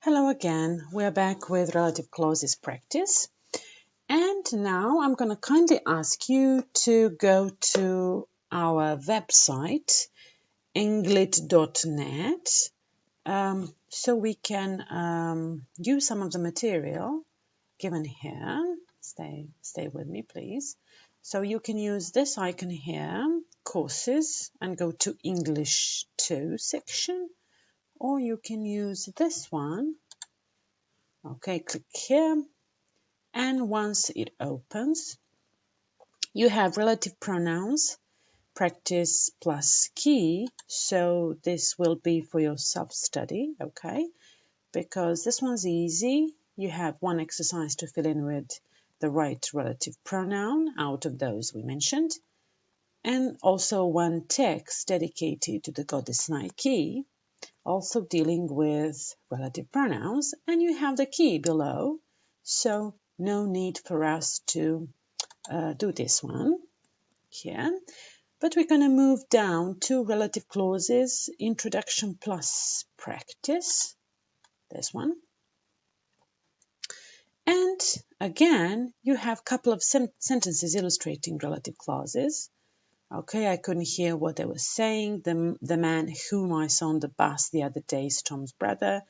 Hello again, we're back with relative clauses practice, and now I'm going to kindly ask you to go to our website englit.net so we can use some of the material given here. Stay with me, please. So you can use this icon here, courses, and go to English 2 section, or you can use this one. Okay, click here, and once it opens, you have relative pronouns, practice plus key. So this will be for your self-study, okay? Because this one's easy. You have one exercise to fill in with the right relative pronoun out of those we mentioned, and also one text dedicated to the goddess Nike, also dealing with relative pronouns, and you have the key below, so no need for us to do this one here. But we're going to move down to relative clauses, introduction plus practice, this one. And again, you have a couple of sentences illustrating relative clauses. Okay, I couldn't hear what they were saying. The man whom I saw on the bus the other day is Tom's brother.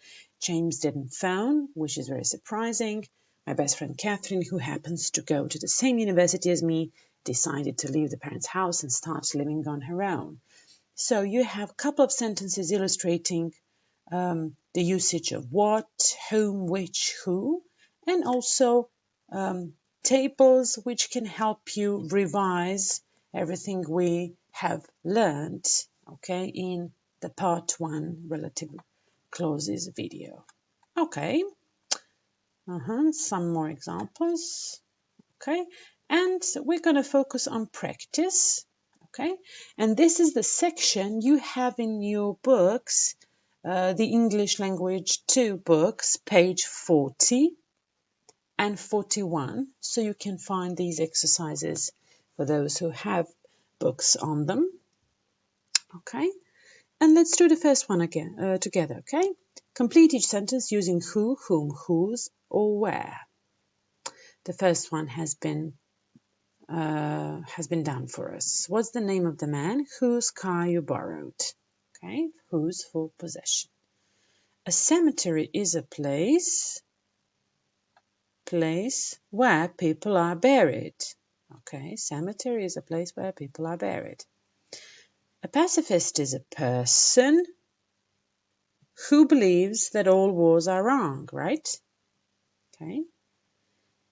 James didn't phone, which is very surprising. My best friend Catherine, who happens to go to the same university as me, decided to leave the parents' house and start living on her own. So you have a couple of sentences illustrating the usage of what, whom, which, who, and also tables which can help you revise everything we have learned, okay, in the part 1 relative clauses video. Okay, some more examples. Okay, and we're going to focus on practice. Okay, and this is the section you have in your books, the English Language 2 books, page 40 and 41. So you can find these exercises for those who have books on them. Okay, and let's do the first one again together. Okay, complete each sentence using who, whom, whose, or where. The first one has been done for us. What's the name of the man whose car you borrowed? Okay, whose for possession. A cemetery is a place where people are buried. Okay, cemetery is a place where people are buried. A pacifist is a person who believes that all wars are wrong, right? Okay.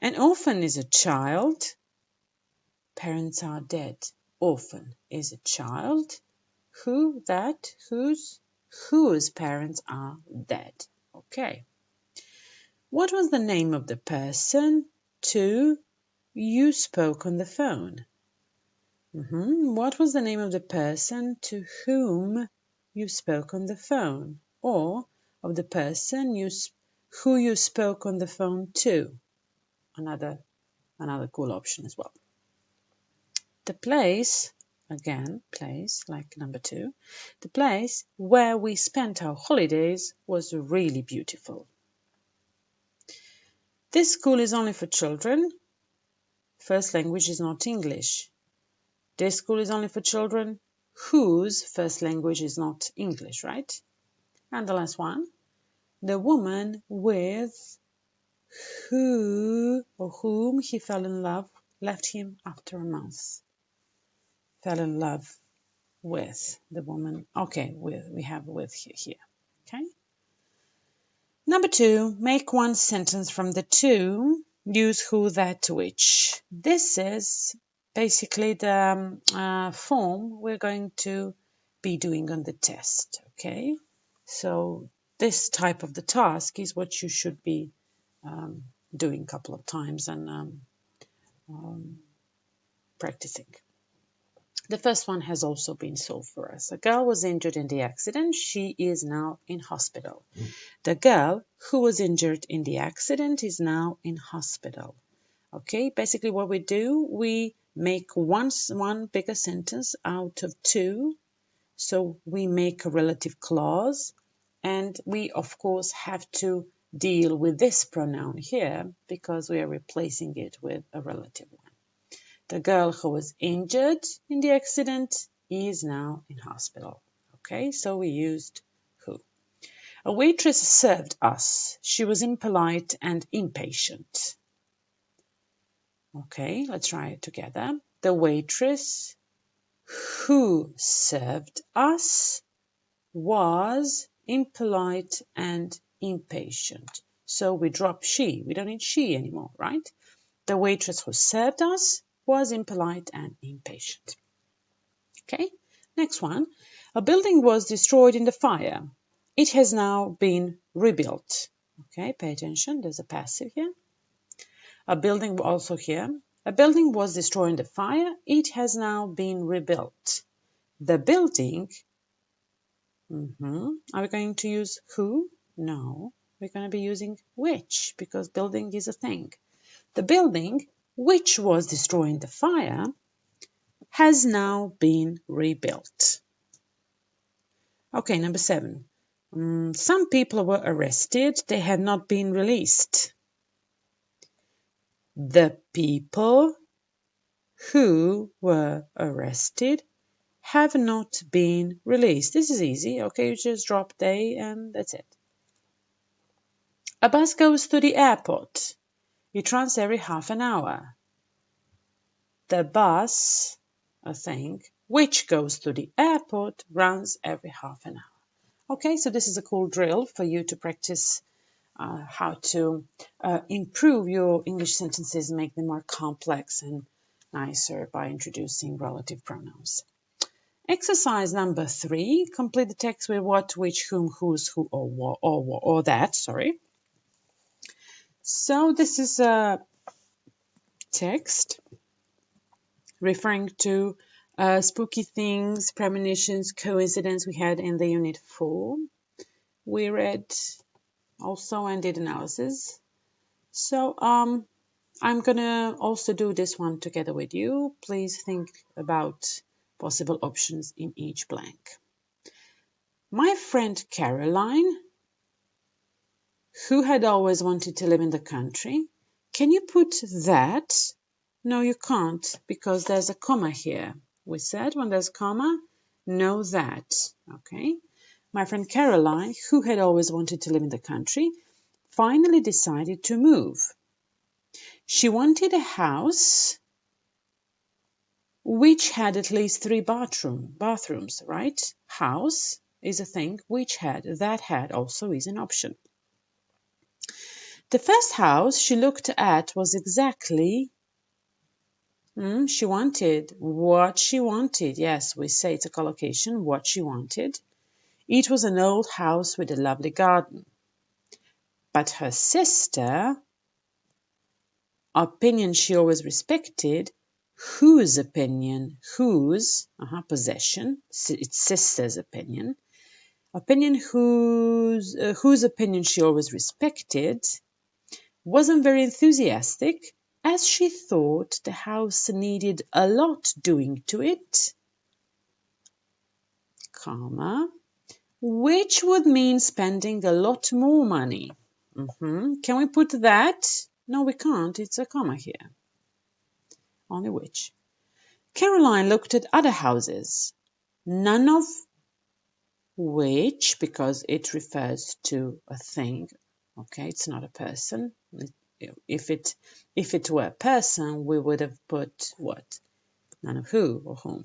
An orphan is a child. Parents are dead. Orphan is a child whose parents are dead. Okay. What was the name of the person to you spoke on the phone? What was the name of the person to whom you spoke on the phone, or of the person who you spoke on the phone to? Another cool option as well. The place, again, place, like number 2, the place where we spent our holidays was really beautiful. This school is only for children. First language is not English. This school is only for children whose first language is not English, right? And the last one, the woman with who or whom he fell in love left him after a month. Fell in love with the woman. Okay, we have with here. Okay. Number 2, make one sentence from the 2. Use who, that, which. This is basically the form we're going to be doing on the test. Okay. So this type of the task is what you should be doing a couple of times and practicing. The first one has also been solved for us. A girl was injured in the accident. She is now in hospital. The girl who was injured in the accident is now in hospital. Okay, basically what we do, we make one bigger sentence out of 2. So we make a relative clause And we, of course, have to deal with this pronoun here because we are replacing it with a relative one. The girl who was injured in the accident is now in hospital. Okay, so we used who. A waitress served us. She was impolite and impatient. Okay, let's try it together. The waitress who served us was impolite and impatient. So we drop she. We don't need she anymore, right? The waitress who served us was impolite and impatient. Okay, next one. A building was destroyed in the fire. It has now been rebuilt. Okay, pay attention. There's a passive here. A building also here. A building was destroyed in the fire. It has now been rebuilt. The building. Are we going to use who? No, we're going to be using which because building is a thing. The building, which was destroyed in the fire, has now been rebuilt. Okay, number 7. Some people were arrested. They had not been released. The people who were arrested have not been released. This is easy. Okay, you just drop they and that's it. A bus goes to the airport. It runs every half an hour. The bus, a thing, which goes to the airport runs every half an hour. Okay, so this is a cool drill for you to practice how to improve your English sentences and make them more complex and nicer by introducing relative pronouns. Exercise number 3, complete the text with what, which, whom, whose, who, or that, sorry. So this is a text referring to spooky things, premonitions, coincidence we had in the unit 4. We read also and did analysis. So I'm going to also do this one together with you. Please think about possible options in each blank. My friend Caroline, who had always wanted to live in the country. Can you put that? No, you can't, because there's a comma here. We said when there's a comma, no that. Okay. My friend Caroline, who had always wanted to live in the country, finally decided to move. She wanted a house which had at least 3 bathrooms, right? House is a thing, which had, that had also is an option. The first house she looked at was exactly, she wanted, what she wanted. Yes, we say it's a collocation, what she wanted. It was an old house with a lovely garden. But her sister, opinion she always respected, whose opinion, possession, it's sister's opinion whose opinion she always respected, wasn't very enthusiastic, as she thought the house needed a lot doing to it, comma, which would mean spending a lot more money. Can we put that? No, we can't. It's a comma here. Only which. Caroline looked at other houses, none of which, because it refers to a thing, okay, it's not a person. If it were a person, we would have put what? None of who or whom.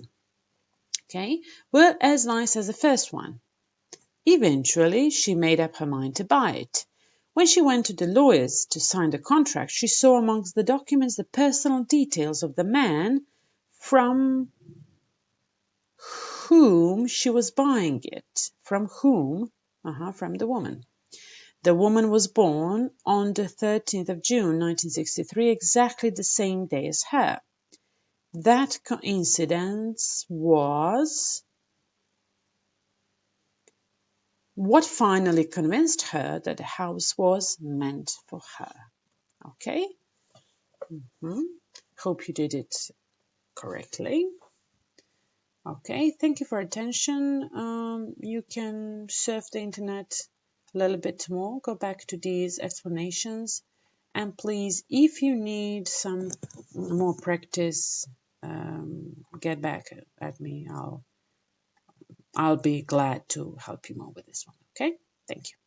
Okay, were as nice as the first one. Eventually, she made up her mind to buy it. When she went to the lawyers to sign the contract, she saw amongst the documents the personal details of the man from whom she was buying it. From whom? From the woman. The woman was born on the 13th of June, 1963, exactly the same day as her. That coincidence was what finally convinced her that the house was meant for her. Okay? Hope you did it correctly. Okay, thank you for attention. You can surf the internet a little bit more, go back to these explanations. And please, if you need some more practice, get back at me. I'll be glad to help you more with this one. Okay? Thank you.